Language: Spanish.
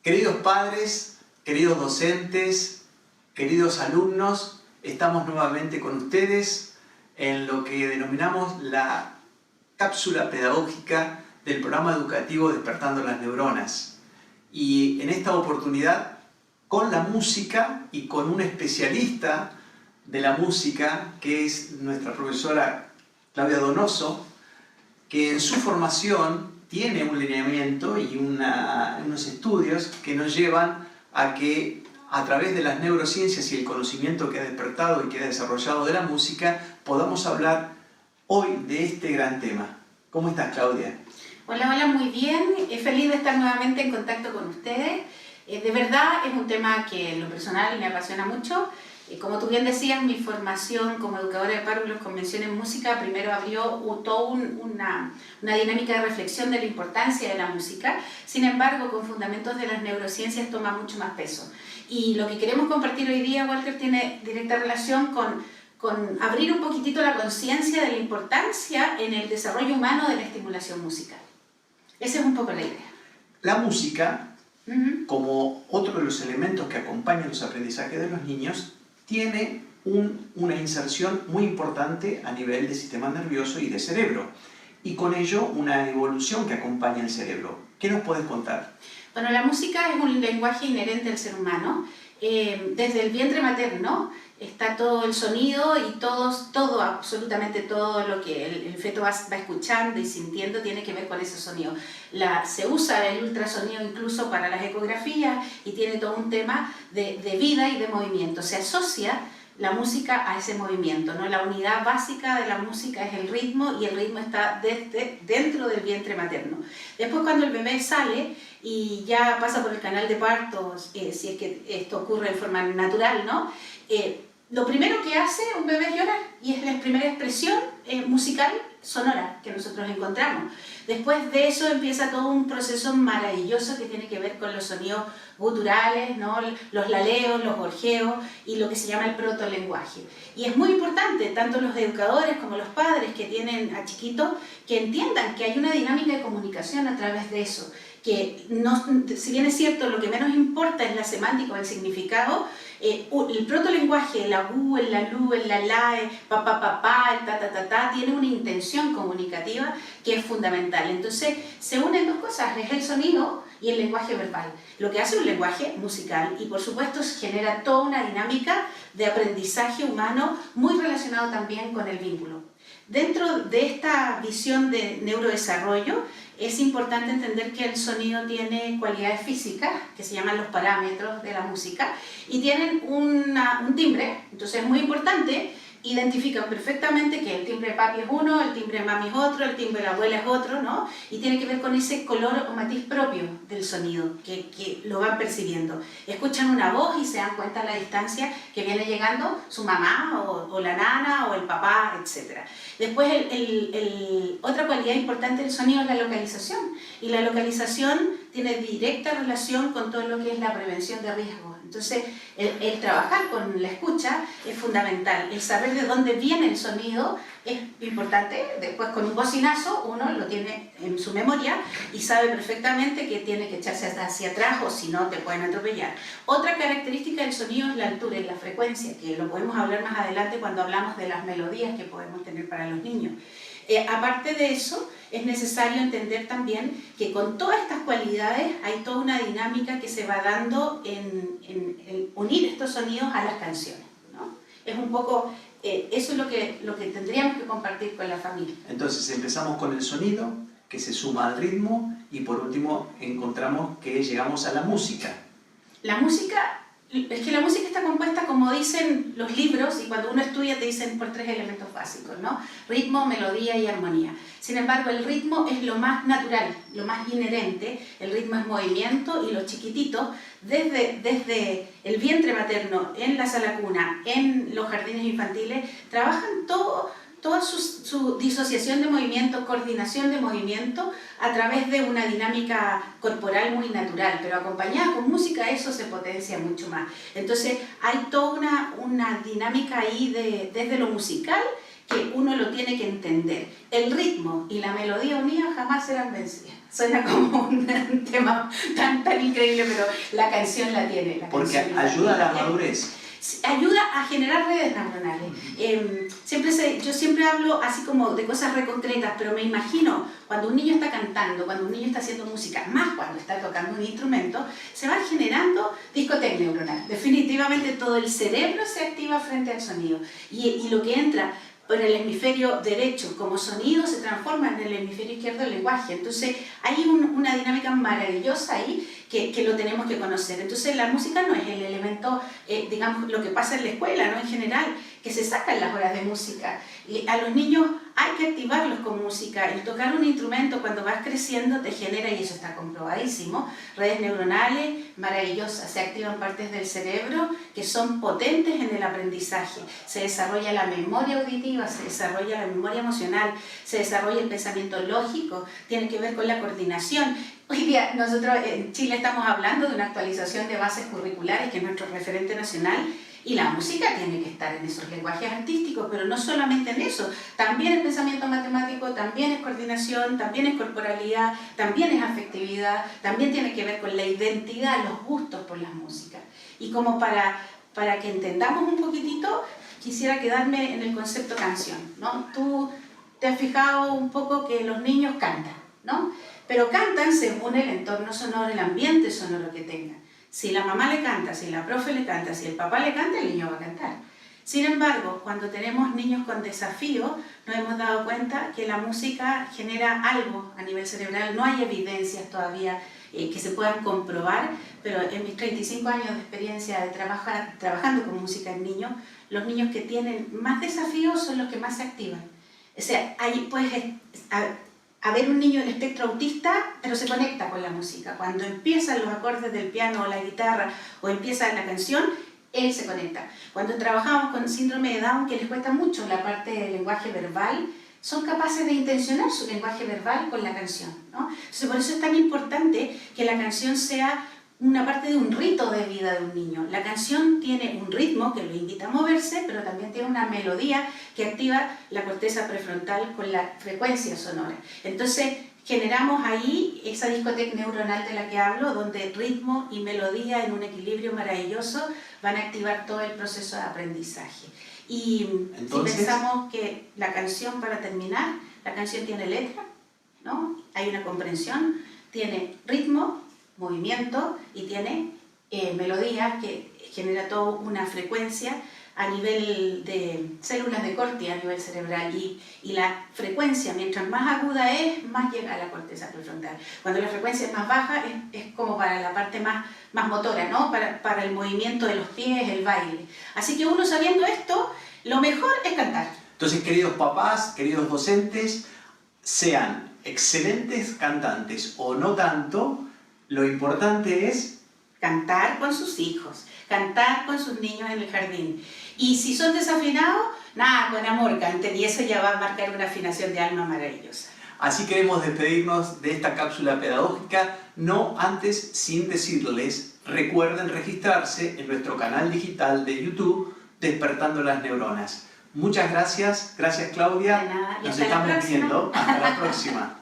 Queridos padres, queridos docentes, queridos alumnos, estamos nuevamente con ustedes en lo que denominamos la cápsula pedagógica del programa educativo Despertando las Neuronas. Y en esta oportunidad, con la música y con un especialista de la música, que es nuestra profesora Claudia Donoso, que en su formación tiene un lineamiento y unos estudios que nos llevan a que a través de las neurociencias y el conocimiento que ha despertado y que ha desarrollado de la música, podamos hablar hoy de este gran tema. ¿Cómo estás, Claudia? Hola, hola, muy bien. Feliz de estar nuevamente en contacto con ustedes. De verdad es un tema que en lo personal me apasiona mucho. Como tú bien decías, mi formación como educadora de párvulos con mención en música primero abrió toda una dinámica de reflexión de la importancia de la música. Sin embargo, con fundamentos de las neurociencias toma mucho más peso. Y lo que queremos compartir hoy día, Walter, tiene directa relación con abrir un poquitito la conciencia de la importancia en el desarrollo humano de la estimulación musical. Esa es un poco la idea. La música, como otro de los elementos que acompañan los aprendizajes de los niños, tiene una inserción muy importante a nivel del sistema nervioso y de cerebro, y con ello una evolución que acompaña el cerebro. ¿Qué nos puedes contar? Bueno, la música es un lenguaje inherente al ser humano. Desde el vientre materno está todo el sonido y absolutamente todo lo que el feto va escuchando y sintiendo tiene que ver con ese sonido. Se usa el ultrasonido incluso para las ecografías y tiene todo un tema de vida y de movimiento. Se asocia la música a ese movimiento, ¿no? La unidad básica de la música es el ritmo, y el ritmo está dentro del vientre materno. Después, cuando el bebé sale y ya pasa por el canal de parto, si es que esto ocurre de forma natural, ¿no? Lo primero que hace un bebé es llorar, y es la primera expresión musical sonora que nosotros encontramos. Después de eso empieza todo un proceso maravilloso que tiene que ver con los sonidos guturales, ¿no? Los laleos, los gorjeos y lo que se llama el protolenguaje. Y es muy importante, tanto los educadores como los padres que tienen a chiquitos, que entiendan que hay una dinámica de comunicación a través de eso. Que si bien es cierto, lo que menos importa es la semántica o el significado, el protolenguaje, el agú, el lalú, el lalae, papá, papá, el ta, ta, ta, ta, tiene una intención comunicativa que es fundamental. Entonces se unen dos cosas, es el sonido y el lenguaje verbal, lo que hace un lenguaje musical, y por supuesto genera toda una dinámica de aprendizaje humano muy relacionado también con el vínculo. Dentro de esta visión de neurodesarrollo es importante entender que el sonido tiene cualidades físicas que se llaman los parámetros de la música y tienen un timbre. Entonces es muy importante, identifican perfectamente que el timbre de papi es uno, el timbre de mami es otro, el timbre de la abuela es otro, ¿no? Y tiene que ver con ese color o matiz propio del sonido que lo van percibiendo. Escuchan una voz y se dan cuenta a la distancia que viene llegando su mamá o la nana o el papá, etc. Después, otra cualidad importante del sonido es la localización. Y la localización tiene directa relación con todo lo que es la prevención de riesgos. Entonces, el trabajar con la escucha es fundamental. El saber de dónde viene el sonido es importante. Después, con un bocinazo, uno lo tiene en su memoria y sabe perfectamente que tiene que echarse hacia atrás, o si no, te pueden atropellar. Otra característica del sonido es la altura y la frecuencia, que lo podemos hablar más adelante cuando hablamos de las melodías que podemos tener para los niños. Aparte de eso, es necesario entender también que con todas estas cualidades hay toda una dinámica que se va dando en unir estos sonidos a las canciones, ¿no? Es un poco, eso es lo que tendríamos que compartir con la familia. Entonces empezamos con el sonido, que se suma al ritmo, y por último encontramos que llegamos a la música. La música, es que la música está compuesta, como dicen los libros, y cuando uno estudia te dicen por 3 elementos básicos, ¿no? Ritmo, melodía y armonía. Sin embargo, el ritmo es lo más natural, lo más inherente. El ritmo es movimiento, y los chiquititos, desde el vientre materno, en la sala cuna, en los jardines infantiles, trabajan toda su disociación de movimiento, coordinación de movimiento a través de una dinámica corporal muy natural, pero acompañada con música eso se potencia mucho más. Entonces hay toda una dinámica ahí desde lo musical que uno lo tiene que entender. El ritmo y la melodía unidas jamás serán vencidas. Suena como un tema tan increíble, pero la canción la tiene. Porque ayuda a la madurez. Ayuda a generar redes neuronales. Yo siempre hablo así como de cosas reconcretas, pero me imagino cuando un niño está cantando, cuando un niño está haciendo música, más cuando está tocando un instrumento, se va generando discoteca neuronal. Definitivamente todo el cerebro se activa frente al sonido. Y lo que entra por el hemisferio derecho como sonido se transforma en el hemisferio izquierdo el lenguaje. Entonces hay una dinámica maravillosa ahí que lo tenemos que conocer. Entonces la música no es el elemento, digamos, lo que pasa en la escuela, ¿no? En general, que se sacan las horas de música. Y a los niños hay que activarlos con música. El tocar un instrumento cuando vas creciendo te genera, y eso está comprobadísimo, redes neuronales maravillosas. Se activan partes del cerebro que son potentes en el aprendizaje. Se desarrolla la memoria auditiva, se desarrolla la memoria emocional, se desarrolla el pensamiento lógico, tiene que ver con la coordinación. Hoy día nosotros en Chile estamos hablando de una actualización de bases curriculares, que es nuestro referente nacional, y la música tiene que estar en esos lenguajes artísticos, pero no solamente en eso, también es pensamiento matemático, también es coordinación, también es corporalidad, también es afectividad, también tiene que ver con la identidad, los gustos por las músicas. Y como para que entendamos un poquitito, quisiera quedarme en el concepto canción, ¿no? Tú te has fijado un poco que los niños cantan, ¿no? Pero cantan según el entorno sonoro, el ambiente sonoro que tengan. Si la mamá le canta, si la profe le canta, si el papá le canta, el niño va a cantar. Sin embargo, cuando tenemos niños con desafío, nos hemos dado cuenta que la música genera algo a nivel cerebral. No hay evidencias todavía que se puedan comprobar, pero en mis 35 años de experiencia de trabajando con música en niños, los niños que tienen más desafíos son los que más se activan. O sea, ahí puedes haber un niño del espectro autista, pero se conecta con la música. Cuando empiezan los acordes del piano o la guitarra, o empieza la canción, él se conecta. Cuando trabajamos con síndrome de Down, que les cuesta mucho la parte del lenguaje verbal, son capaces de intencionar su lenguaje verbal con la canción, ¿no? Entonces, por eso es tan importante que la canción sea una parte de un rito de vida de un niño. La canción tiene un ritmo que lo invita a moverse, pero también tiene una melodía que activa la corteza prefrontal con la frecuencia sonora. Entonces generamos ahí esa discoteca neuronal de la que hablo, donde ritmo y melodía en un equilibrio maravilloso van a activar todo el proceso de aprendizaje. Y entonces, si pensamos que la canción, para terminar, la canción tiene letra, ¿no? Hay una comprensión, tiene ritmo, movimiento y tiene melodía que genera toda una frecuencia a nivel de células de Corti, a nivel cerebral, y la frecuencia, mientras más aguda es, más llega a la corteza prefrontal. Cuando la frecuencia es más baja, es como para la parte más motora, ¿no? Para el movimiento de los pies, el baile. Así que uno, sabiendo esto, lo mejor es cantar. Entonces, queridos papás, queridos docentes, sean excelentes cantantes o no tanto, lo importante es cantar con sus hijos, cantar con sus niños en el jardín. Y si son desafinados, nada, con amor canten, y eso ya va a marcar una afinación de alma maravillosa. Así queremos despedirnos de esta cápsula pedagógica, no antes sin decirles, recuerden registrarse en nuestro canal digital de YouTube, Despertando las Neuronas. Muchas gracias, gracias Claudia, De nada, y nos hasta la estamos próxima. viendo, hasta la próxima.